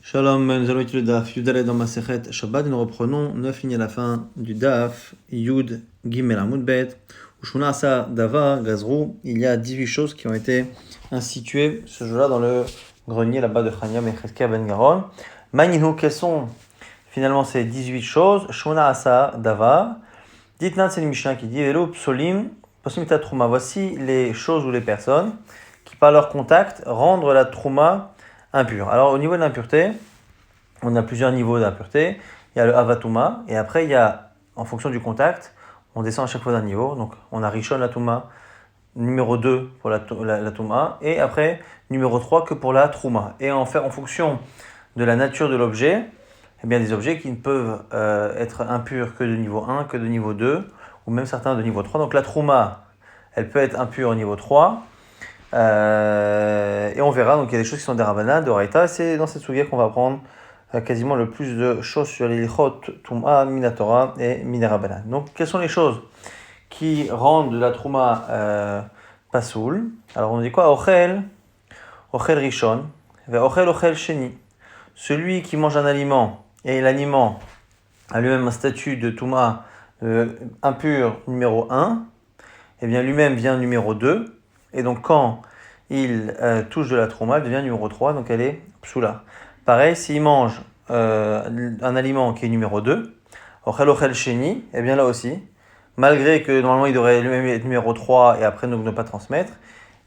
Shalom, nous allons étudier le Daf Yud dans Masechet Shabbat et nous reprenons 9 lignes à la fin du Daf Yud Gimel Amud Bet. Ushuna Asa Dava Gazrou, il y a 18 choses qui ont été instituées ce jour-là dans le grenier là-bas de Chania Mecheskia Ben Garon. Maninu, quelles sont finalement ces 18 choses? Shuna Asa Dava. Dites-nous, c'est le Mishnah qui dit Velo Psolim, Posimita Trouma. Voici les choses ou les personnes qui, par leur contact, rendent la Trouma impure. Alors, au niveau de l'impureté, on a plusieurs niveaux d'impureté. Il y a le Avatuma, et après, il y a, en fonction du contact, on descend à chaque fois d'un niveau. Donc, on a Rishon la Touma, numéro 2 pour la Touma, et après, numéro 3 que pour la Trouma. Et en fonction de la nature de l'objet, eh bien, des objets qui ne peuvent être impurs que de niveau 1, que de niveau 2, ou même certains de niveau 3. Donc, la Trouma, elle peut être impure au niveau 3. Et on verra, donc il y a des choses qui sont des Rabbanan, de Raïta. C'est dans cette souga qu'on va apprendre quasiment le plus de choses sur les Lichot, Touma, Minatora et Minerabanan. Donc, quelles sont les choses qui rendent la Trouma pasoul? Alors, on dit quoi? Ochel Rishon, Ochel Sheni. Celui qui mange un aliment et l'aliment a lui-même un statut de Touma impur numéro 1, et bien lui-même vient numéro 2. Et donc, quand il touche de la trouma, elle devient numéro 3, donc elle est psoula. Pareil, s'il mange un aliment qui est numéro 2, ochel sheni, et bien là aussi, malgré que normalement il devrait lui-même être numéro 3 et après donc ne pas transmettre,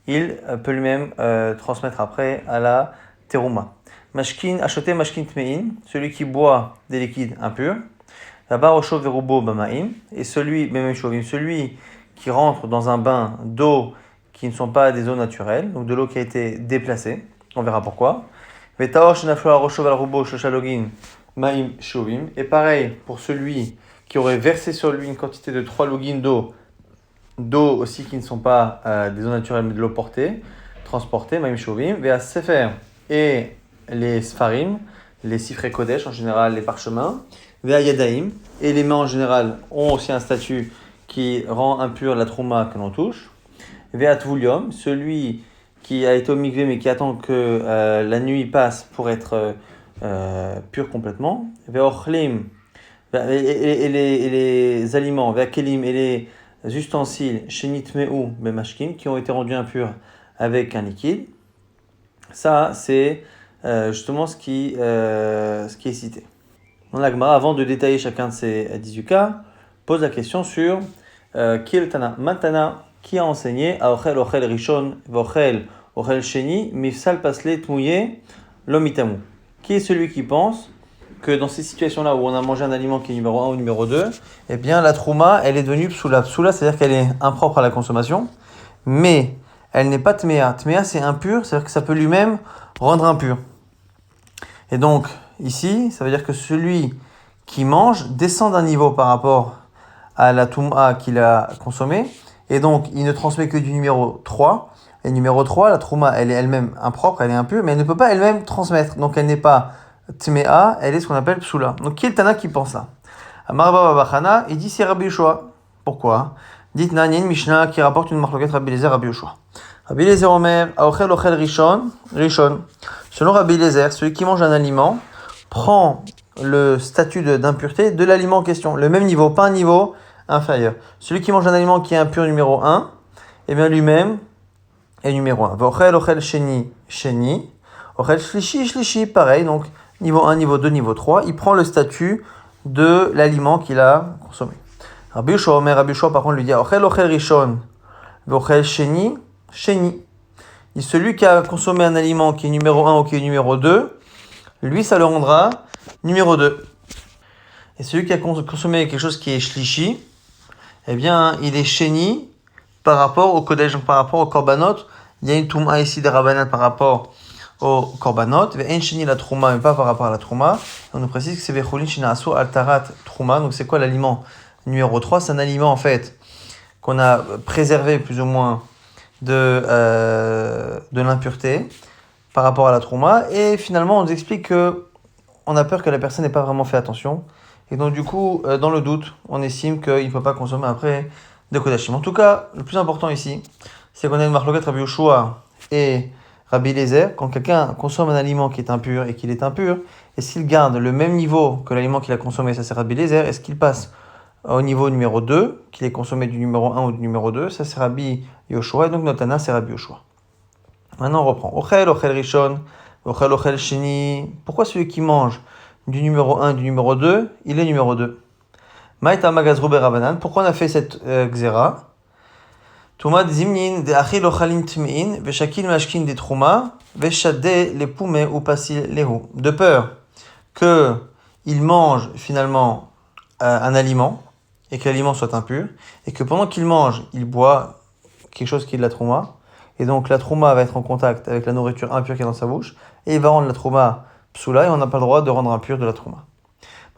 il peut lui-même transmettre après à la terouma. Acheter mashkin tmein, celui qui boit des liquides impurs, là-bas osho verubo bamaim, et celui qui rentre dans un bain d'eau qui ne sont pas des eaux naturelles, donc de l'eau qui a été déplacée, on verra pourquoi. Et pareil pour celui qui aurait versé sur lui une quantité de 3 login d'eau aussi qui ne sont pas des eaux naturelles mais de l'eau portée, transportée, maim shovim, vea sefer et les sfarim, les sifrei kodesh en général, les parchemins, vea yadaim, et les mains en général ont aussi un statut qui rend impur la trouma que l'on touche. Ve'at vulium, celui qui a été au mikvé mais qui attend que la nuit passe pour être pur complètement. Ve'ochlim, et les aliments, ve'akelim, et les ustensiles, shenitmeu bemashkin, qui ont été rendus impurs avec un liquide. Ça, c'est justement ce qui est cité. Dans la Gemara, avant de détailler chacun de ces 18 cas, pose la question sur qui est le Tana. Matana, qui a enseigné à Ochel Rishon, Ochel Sheni, Mifsal Pasle Tmouye, Lomitamu. Qui est celui qui pense que dans ces situations-là où on a mangé un aliment qui est numéro 1 ou numéro 2, eh bien la trouma, elle est devenue psoula. Psoula, c'est-à-dire qu'elle est impropre à la consommation, mais elle n'est pas tméa. Tméa, c'est impur, c'est-à-dire que ça peut lui-même rendre impur. Et donc, ici, ça veut dire que celui qui mange descend d'un niveau par rapport à la touma qu'il a consommée, et donc il ne transmet que du numéro 3. Et numéro 3, la trouma, elle est elle-même impropre, elle est impure, mais elle ne peut pas elle-même transmettre. Donc elle n'est pas tméa, elle est ce qu'on appelle psoula. Donc qui est le Tana qui pense ça? Amar Baba Bachana, il dit c'est Rabbi Yoshua. Pourquoi? Dites-na, il y a une Mishnah qui rapporte une marloquette Rabbi Eliezer, Rabbi Yoshua. Rabbi Eliezer Omer, Aochel Rishon. Selon Rabbi Eliezer, celui qui mange un aliment prend le statut d'impureté de l'aliment en question. Le même niveau, pas un niveau inférieur. Celui qui mange un aliment qui est impur numéro 1, eh bien lui-même est numéro 1. Ochel sheni. Ochel shlishi, pareil. Donc niveau 1, niveau 2, niveau 3. Il prend le statut de l'aliment qu'il a consommé. Rabbi Yoshua, par contre, lui dit Ochel rishon. Ochel sheni. Et celui qui a consommé un aliment qui est numéro 1 ou qui est numéro 2, lui, ça le rendra numéro 2. Et celui qui a consommé quelque chose qui est shlishi, eh bien, il est sheni par rapport au kodesh, donc par rapport au korbanot. Il y a une touma ici des rabbanan par rapport au korbanot. En sheni la trouma, mais pas par rapport à la trouma. On nous précise que c'est vechulin shinasu altarat trouma. Donc c'est quoi l'aliment numéro 3? C'est un aliment en fait qu'on a préservé plus ou moins de l'impureté par rapport à la trouma. Et finalement, on nous explique que on a peur que la personne n'ait pas vraiment fait attention. Et donc du coup, dans le doute, on estime qu'il ne peut pas consommer après de kodashim. En tout cas, le plus important ici, c'est qu'on a une marloquette Rabbi Yoshua et Rabbi Eliezer, quand quelqu'un consomme un aliment qui est impur et qu'il est impur, est-ce qu'il garde le même niveau que l'aliment qu'il a consommé, ça c'est Rabbi Eliezer, est-ce qu'il passe au niveau numéro 2, qu'il est consommé du numéro 1 ou du numéro 2, ça c'est Rabbi Yoshua, et donc Notana c'est Rabbi Yoshua. Maintenant on reprend. Ochel Rishon, Ochel Sheni. Pourquoi celui qui mange du numéro 1 et du numéro 2, il est numéro 2? Maïta Magazrou Berabanan, pourquoi on a fait cette xéra? Toumad Zimnin de Achil Ochalim Tmein, Veshakil Mashkin de Trouma, Veshade les Poumé ou Pasil Lehu. De peur qu'il mange finalement un aliment et que l'aliment soit impur, et que pendant qu'il mange, il boit quelque chose qui est de la Trouma, et donc la Trouma va être en contact avec la nourriture impure qui est dans sa bouche, et il va rendre la Trouma psoula, et on n'a pas le droit de rendre impur de la Trouma.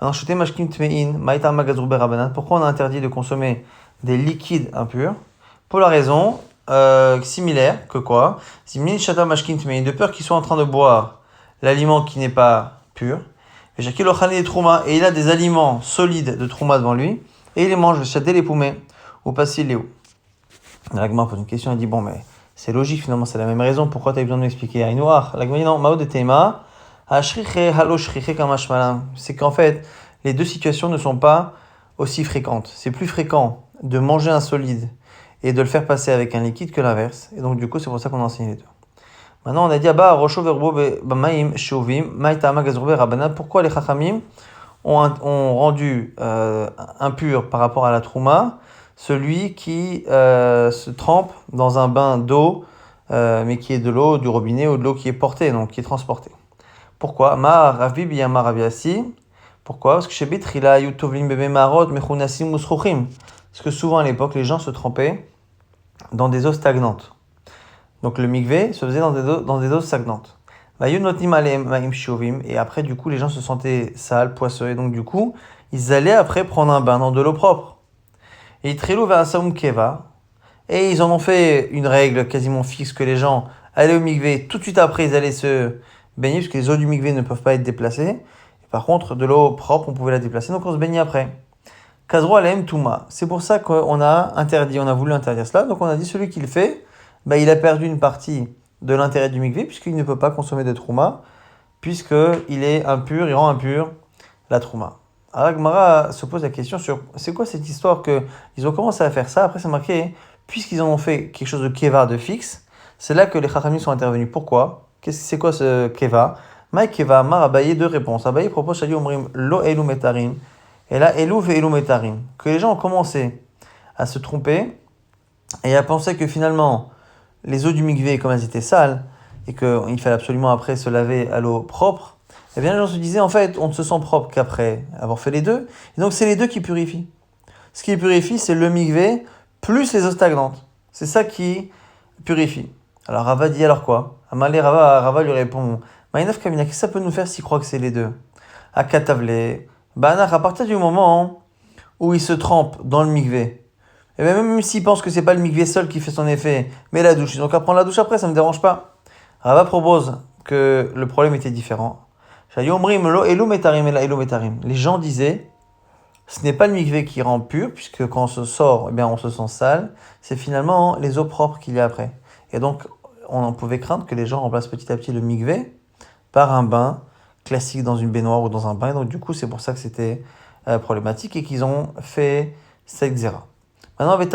Maintenant, Shete Mashkin Tmein, Maïta Magazrou Berabanan, pourquoi on a interdit de consommer des liquides impurs? Pour la raison similaire que quoi? Zimnin Shata Mashkin Tmein, de peur qu'il soit en train de boire l'aliment qui n'est pas pur, et Shakil Ochani de Trouma, et il a des aliments solides de Trouma devant lui, et il les mange, Shade les Poumé, ou Pasil Léo. L'Agma pose une question, il dit bon, mais c'est logique finalement, c'est la même raison, pourquoi tu as besoin de m'expliquer? L'Agma dit non, Mao de Tema, c'est qu'en fait, les deux situations ne sont pas aussi fréquentes. C'est plus fréquent de manger un solide et de le faire passer avec un liquide que l'inverse. Et donc, du coup, c'est pour ça qu'on enseigne les deux. Maintenant, on a dit, pourquoi les Chachamim ont rendu impur par rapport à la Trouma celui qui se trempe dans un bain d'eau, mais qui est de l'eau du robinet ou de l'eau qui est portée, donc qui est transportée. Pourquoi? Pourquoi? Parce que chez Betrila, Yutovlim Bebe Marot, Mechunasim Musrochim. Parce que souvent à l'époque, les gens se trempaient dans des eaux stagnantes. Donc le mikvé se faisait dans des eaux stagnantes. Et après, du coup, les gens se sentaient sales, poisseux. Et donc, du coup, ils allaient après prendre un bain dans de l'eau propre. Et ils trilou vers Asaum Keva. Et ils en ont fait une règle quasiment fixe que les gens allaient au mikvé. Tout de suite après, ils allaient se baigner, parce que les eaux du mikvé ne peuvent pas être déplacées. Et par contre, de l'eau propre, on pouvait la déplacer, donc on se baignait après. Kazro alem touma. C'est pour ça qu'on a voulu interdire cela. Donc on a dit celui qui le fait, il a perdu une partie de l'intérêt du mikvé, puisqu'il ne peut pas consommer de trouma, puisqu'il est impur, il rend impur la trouma. Alors Gemara se pose la question sur c'est quoi cette histoire qu'ils ont commencé à faire ça. Après c'est marqué, puisqu'ils en ont fait quelque chose de keva, de fixe, c'est là que les chachamim sont intervenus. Pourquoi? C'est quoi ce keva? Maï keva, Mar Abaye, deux réponses. Abaye propose Shadi Omrim lo elu metarim, et là elu ve elu metarim. Que les gens ont commencé à se tromper et à penser que finalement les eaux du mikvé, comme elles étaient sales, et qu'il fallait absolument après se laver à l'eau propre, eh bien les gens se disaient en fait on ne se sent propre qu'après avoir fait les deux, et donc c'est les deux qui purifient. Ce qui purifie, c'est le mikvé plus les eaux stagnantes. C'est ça qui purifie. Alors Rava dit alors quoi? Amalé Rava lui répond Maïnaf Kamina, qu'est-ce que ça peut nous faire s'il croit que c'est les deux? À Katavle, Banar, à partir du moment où il se trempe dans le mikvé, et même s'il pense que c'est pas le mikvé seul qui fait son effet, mais la douche, ils ont qu'à prendre la douche après, ça me dérange pas. Rava propose que le problème était différent. Les gens disaient, ce n'est pas le mikvé qui rend pur, puisque quand on se sort, eh bien, on se sent sale, c'est finalement les eaux propres qu'il y a après. Et donc, on en pouvait craindre que les gens remplacent petit à petit le mikvé par un bain classique dans une baignoire ou dans un bain. Et donc, du coup, c'est pour ça que c'était problématique et qu'ils ont fait cette xéra. Maintenant, mais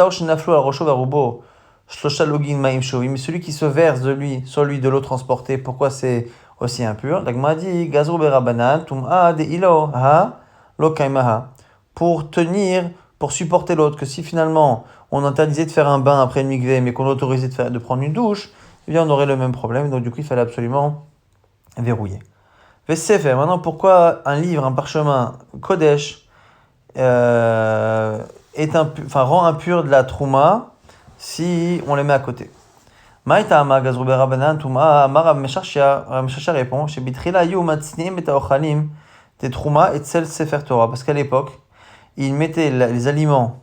celui qui se verse sur lui de l'eau transportée, pourquoi c'est aussi impur? L'Agma dit pour supporter l'autre, que si finalement on interdisait de faire un bain après une mikvé, mais qu'on autorisait de prendre une douche, eh bien on aurait le même problème. Donc du coup, il fallait absolument verrouiller. Maintenant, pourquoi un livre, un parchemin, Kodesh, rend impur de la trouma si on les met à côté? Maïta ama gazrube rabanan touma amara meshachia répond chez bitrila yu matznim et aochalim des trouma et tsel sefer Torah, parce qu'à l'époque ils mettaient les aliments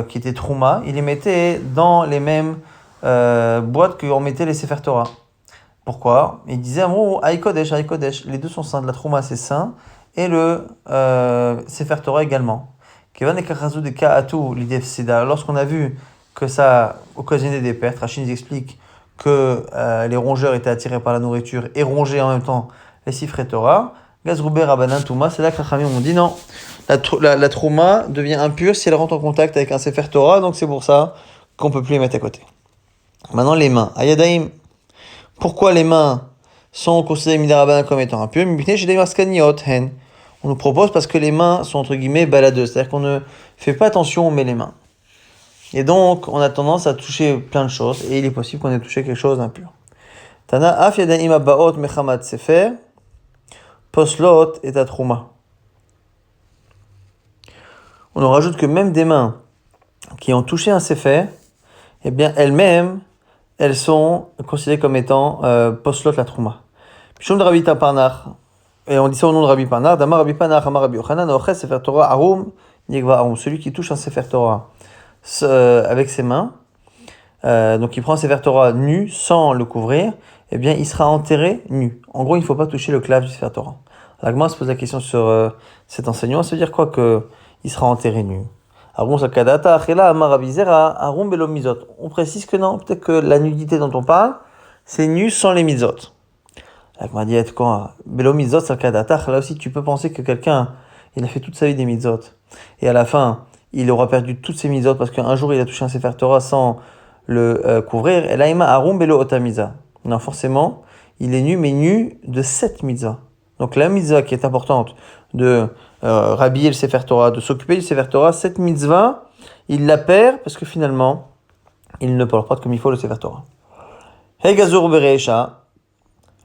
qui étaient trouma, ils les mettaient dans les mêmes boîtes qu'on mettait les sefer Torah. Pourquoi? Ils disaient aïkodesh, les deux sont saints, de la trouma c'est saint et le sefer Torah également. Lorsqu'on a vu que ça occasionnait des pertes, Rachid nous explique que les rongeurs étaient attirés par la nourriture et rongeaient en même temps les sifrei Torah. Gazroubé Rabbanan Touma, c'est là que Chachamim ont dit non. La trouma devient impure si elle rentre en contact avec un sefer Torah, donc c'est pour ça qu'on peut plus les mettre à côté. Maintenant les mains. Ayadaim. Pourquoi les mains sont considérées midei Rabbanan comme étant impures? On nous propose parce que les mains sont entre guillemets baladeuses, c'est-à-dire qu'on ne fait pas attention, on met les mains. Et donc, on a tendance à toucher plein de choses, et il est possible qu'on ait touché quelque chose d'impur. Tana af yadaim abaot mechamat sefer, poslot et atrouma. On nous rajoute que même des mains qui ont touché un sefer, eh bien, elles-mêmes, elles sont considérées comme étant poslot la trouma. Pishum de Rabbi Parnar, et on dit ça au nom de Rabbi Parnar, Damar Rabbi Parnar, Amar Rabbi Yochanan, Oches sefer Torah arum, yegva arum, celui qui touche un sefer Torah avec ses mains, donc il prend un sefer Torah nu, sans le couvrir, eh bien il sera enterré nu. En gros, il ne faut pas toucher le clave du sefer Torah. L'Agma se pose la question sur cet enseignement, ça veut dire quoi que il sera enterré nu? On précise que non, peut-être que la nudité dont on parle, c'est nu sans les mitzot. L'Agma dit, quoi? Belo mitzot, là aussi tu peux penser que quelqu'un, il a fait toute sa vie des mitzot, et à la fin, il aura perdu toutes ses mitzot parce qu'un jour il a touché un sefer Torah sans le couvrir. Et là, arum belo otamiza. Non, forcément, il est nu, mais nu de 7 mitzvahs. Donc la mitzvah qui est importante de rhabiller le sefer Torah, de s'occuper du sefer Torah, cette mitzvah, il la perd parce que finalement, il ne porte pas comme il faut le sefer Torah. Hey Gazur Bereisha,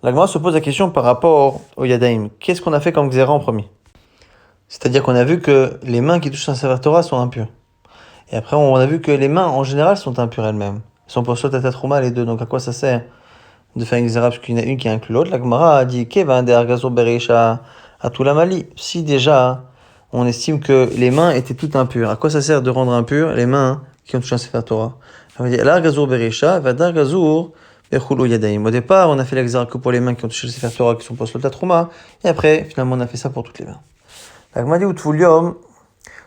la Gemara se pose la question par rapport au Yadaim. Qu'est-ce qu'on a fait comme Xéra en premier? C'est-à-dire qu'on a vu que les mains qui touchent un sefer Torah sont impures. Et après, on a vu que les mains, en général, sont impures elles-mêmes. Elles sont pour sauter à trouma les deux. Donc, à quoi ça sert de faire une Xéra parce qu'il y en a une qui inclut l'autre? La Gemara a dit Kevan de Argazo Bereisha à tout la Mali. Si déjà, on estime que les mains étaient toutes impures, à quoi ça sert de rendre impures les mains qui ont touché un sefer Torah? On va dire L'argazo Bereisha va d'Argazour Bechulu Yadaim. Au départ, on a fait la Xéra que pour les mains qui ont touché le sefer Torah qui sont pour sauter à trouma. Et après, finalement, on a fait ça pour toutes les mains. La Gemara dit Utvulium.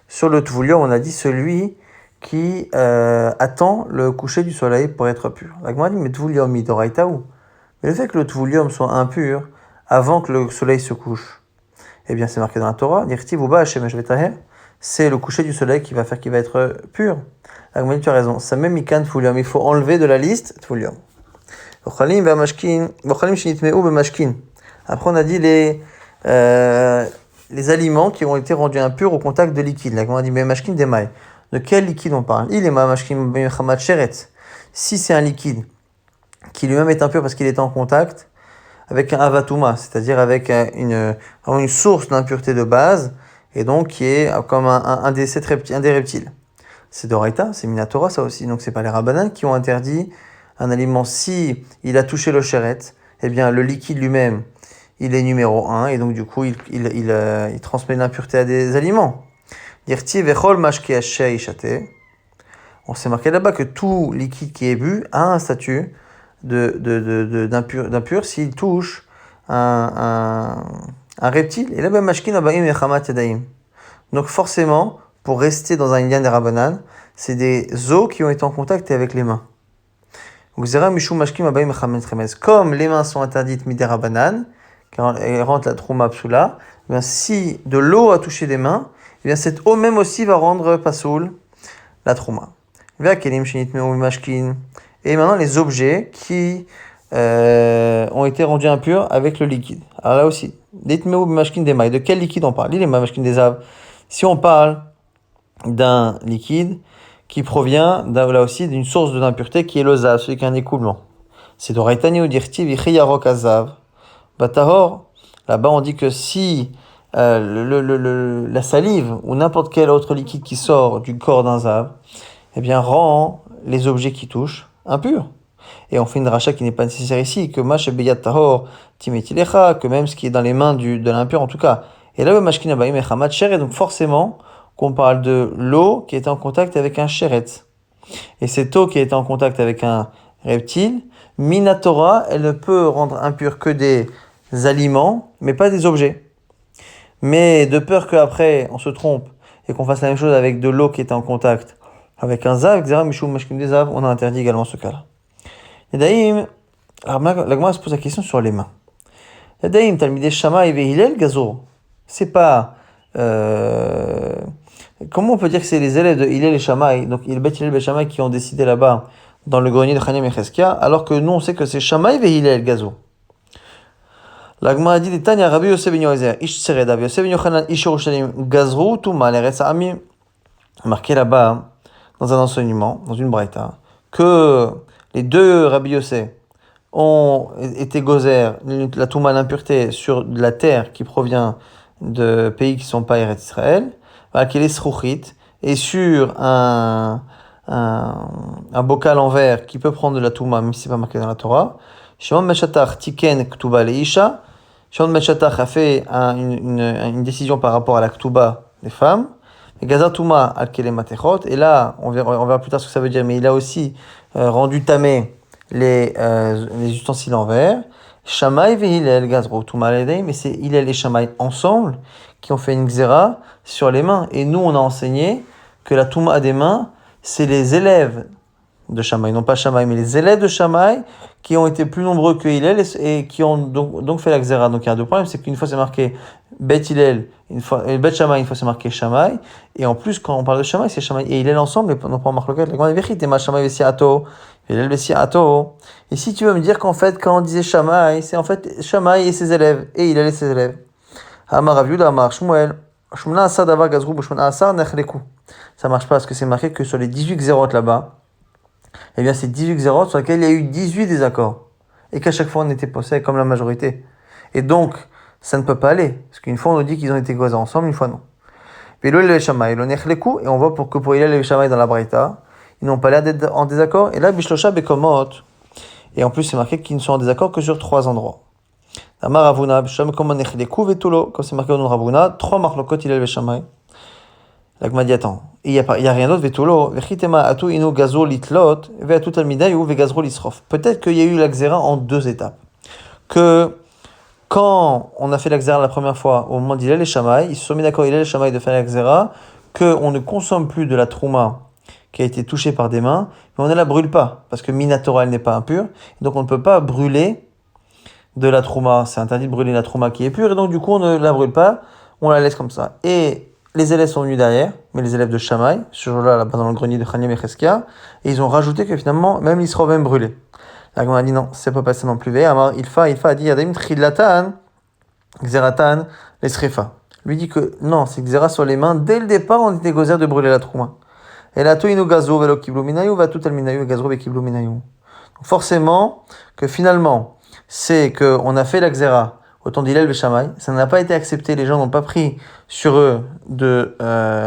Sur le Tvulium, on a dit celui qui attend le coucher du soleil pour être pur. La Gemara dit, mais Tvulium midoraitaou. Mais le fait que le Tvulium soit impur avant que le soleil se couche, eh bien c'est marqué dans la Torah, c'est le coucher du soleil qui va faire qu'il va être pur. La Gemara dit, tu as raison, ça même mikan Tvulium, il faut enlever de la liste Tvulium. Après on a dit les aliments qui ont été rendus impurs au contact de liquide. La Gemara dit, mais mashkin demai. De quel liquide on parle? Il est mashkin b'mechamad sheret. Si c'est un liquide qui lui-même est impur parce qu'il est en contact avec un avatuma, c'est-à-dire avec une source d'impureté de base, et donc qui est comme un des reptiles. C'est d'Oraita, c'est Minatora ça aussi. Donc c'est pas les Rabbanan qui ont interdit un aliment si il a touché le sheret, eh bien le liquide lui-même il est numéro 1, et donc du coup, il transmet l'impureté à des aliments. On s'est marqué là-bas que tout liquide qui est bu a un statut d'impur s'il touche un reptile. Et là-bas, donc forcément, pour rester dans un lien des Rabbanan, c'est des os qui ont été en contact avec les mains. Comme les mains sont interdites midei Rabbanan, car elle rentre la trouma psoula, eh bien si de l'eau a touché des mains, eh bien cette eau même aussi va rendre pasoul la trouma. Et maintenant les objets qui ont été rendus impurs avec le liquide. Alors là aussi, de quel liquide on parle? Si on parle d'un liquide qui provient là aussi d'une source de l'impureté qui est le zav, celui qui a un écoulement. C'est d'Oraitani ou d'Irti vichiyarok azav. Batahor, là-bas on dit que si la salive ou n'importe quel autre liquide qui sort du corps d'un zav, eh bien rend les objets qui touchent impurs. Et on fait une rachat qui n'est pas nécessaire ici, que mash beyat tahor timetilecha, que même ce qui est dans les mains de l'impur en tout cas. Et là le mashkin abayim echamad sheret, donc forcément qu'on parle de l'eau qui est en contact avec un sheret. Et cette eau qui est en contact avec un reptile, minatora, elle ne peut rendre impure que des aliments, mais pas des objets. Mais de peur qu'après on se trompe et qu'on fasse la même chose avec de l'eau qui est en contact avec un zav, on a interdit également ce cas-là. Et d'ailleurs, la Gemara se pose la question sur les mains. Yadaim, Talmidei Shammai ve Hillel Gazo. C'est pas. Comment on peut dire que c'est les élèves de Hillel et Shammai, donc il Bet Hillel et Shammai qui ont décidé là-bas, dans le grenier de Chanem et Cheskia, alors que nous on sait que c'est Shammai ve Hillel Gazo. La Gemara dit Tanya Rabbi Yosef ben Yoezer, Ish Tsereda, Yosef ben Yochanan, Ish Yerushalayim, Gazru, Touma, l'Eretz Ami. Marqué là-bas, dans un enseignement, dans une braïta, que les deux Rabbi Yosef ont été gozer, la Touma, l'impureté, sur de la terre qui provient de pays qui ne sont pas Eretz Israël, qui est les et sur un bocal en verre qui peut prendre de la Touma, même si ce n'est pas marqué dans la Torah. Shimon ben Shatach tiken ktuba leisha. Shimon ben Shatach a fait une décision par rapport à la ktuba des femmes. Et Gaza Touma al kele matechot. Et là, on verra plus tard ce que ça veut dire, mais il a aussi rendu tamé les ustensiles en verre. Shammai ve Hillel gazro Touma al-Yadayim, mais c'est Hillel et Shammai ensemble qui ont fait une xéra sur les mains. Et nous, on a enseigné que la Touma des mains, c'est les élèves de Shammai, non pas Shammai, mais les élèves de Shammai qui ont été plus nombreux que Hillel et qui ont donc fait la xéra. Donc il y a deux problèmes, c'est qu'une fois c'est marqué Bet Hillel, Bet Shammai, une fois c'est marqué Shammai, et en plus quand on parle de Shammai, c'est Shammai et Hillel ensemble, et non pas en marque locale. La grande vérité, ma Shammai Vessiato, Hillel Vessiato. Et si tu veux me dire qu'en fait, quand on disait Shammai, c'est en fait Shammai et ses élèves, et Hillel et ses élèves. Amar Rav Yuda, Amar Shmuel, Shumna Asar Davar Gazrou, Bushmana Asar Nechleku. Ça marche pas parce que c'est marqué que sur les 18 xérotes là-bas, eh bien c'est 18 xérotes sur lesquels il y a eu 18 désaccords. Et qu'à chaque fois on était posé comme la majorité. Et donc, ça ne peut pas aller. Parce qu'une fois on nous dit qu'ils ont été gozés ensemble, une fois non. Et on voit pour Hillel et Shammai dans la Braïta, ils n'ont pas l'air d'être en désaccord. Et là, Bishlosha Bekomot. Et en plus, c'est marqué qu'ils ne sont en désaccord que sur 3 endroits. Amar Ravuna, Bishlosha Bekomot Nechleku Vetulo. Comme c'est marqué au nom de Ravuna, 3 marlokot Hillel et Shammai. La Gemara dit attends, il y a rien d'autre, Vetulo, Vechitema Atu Inu Gazo Litlot, Veatu Talmidayu Vegazro Lisrof. Peut-être qu'il y a eu la xéra en 2 étapes. Que quand on a fait la xéra la première fois, au moment d'Hillel et Shammai, ils se sont mis d'accord, Hillel et Shammai, de faire la xéra, qu'on ne consomme plus de la trouma qui a été touchée par des mains, mais on ne la brûle pas, parce que Minatora, elle n'est pas impure, donc on ne peut pas brûler de la trouma, c'est interdit de brûler la trouma qui est pure, et donc du coup on ne la brûle pas, on la laisse comme ça. Et les élèves sont venus derrière, mais les élèves de Shammai, ce jour-là, là-bas dans le grenier de Chanem et Cheskia, et ils ont rajouté que finalement, même l'Isra même brûlé. La Gemara a dit non, c'est pas passé non plus. Alors, Ilfa a dit Yadaim Trilatan, Xeratan, les Srefa. Lui dit que non, c'est Xera sur les mains. Dès le départ, on était gozer de brûler la trouma. Et la Toinu Gazo, Velo Kiblu Minayu, va tout Alminayu, Gazro, Kiblu Minayu. Forcément, que finalement, c'est qu'on a fait la Xera autant d'Hillel et Shammai, ça n'a pas été accepté, les gens n'ont pas pris sur eux de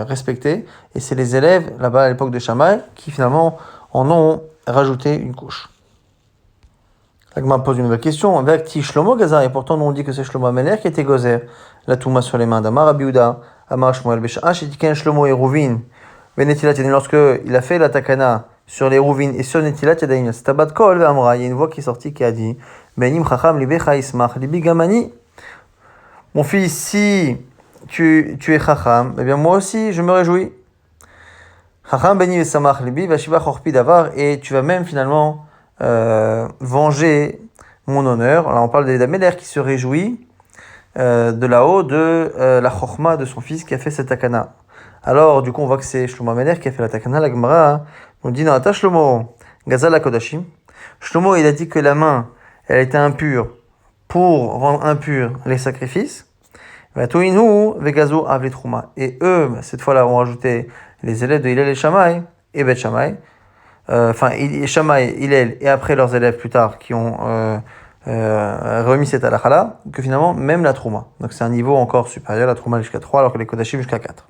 respecter, et c'est les élèves, là-bas à l'époque de Shammai, qui finalement en ont rajouté une couche. La Gemara pose une nouvelle question, Vekti Shlomo Gazar, et pourtant nous on dit que c'est Shlomo Ameler qui était gozer, la Touma sur les mains d'Amar Abiuda, Amar Shmuel Besha'a, Shetiken Shlomo et Rouvin, Benetilat Yadin, lorsque il a fait la takana sur les Rouvin et sur Netilat Yadin, c'est Tabat Kol Amra, il y a une voix qui est sortie qui a dit, Benim Chacham Libecha Ismach Libi Gamani. Mon fils, si tu es Chacham, eh bien moi aussi je me réjouis. Chacham Beni Vesamach Libi Vashiva Chorpi Davar, et tu vas même finalement venger mon honneur. Alors on parle d'Améler qui se réjouit de là-haut de la Chorma de son fils qui a fait cette takana. Alors du coup on voit que c'est Shlomo Améler qui a fait la takana. La Gemara nous dit non, attends Shlomo Gazal Kodashim. Shlomo il a dit que la main elle était impure pour rendre impurs les sacrifices. Et eux, cette fois-là, ont rajouté les élèves de Hillel et Shammai, et Bet Shammai, Shammai, Hillel, et après leurs élèves plus tard, qui ont remis cette halakha-là, que finalement, même la trouma. Donc c'est un niveau encore supérieur, la trouma jusqu'à 3, alors que les kodashim jusqu'à 4.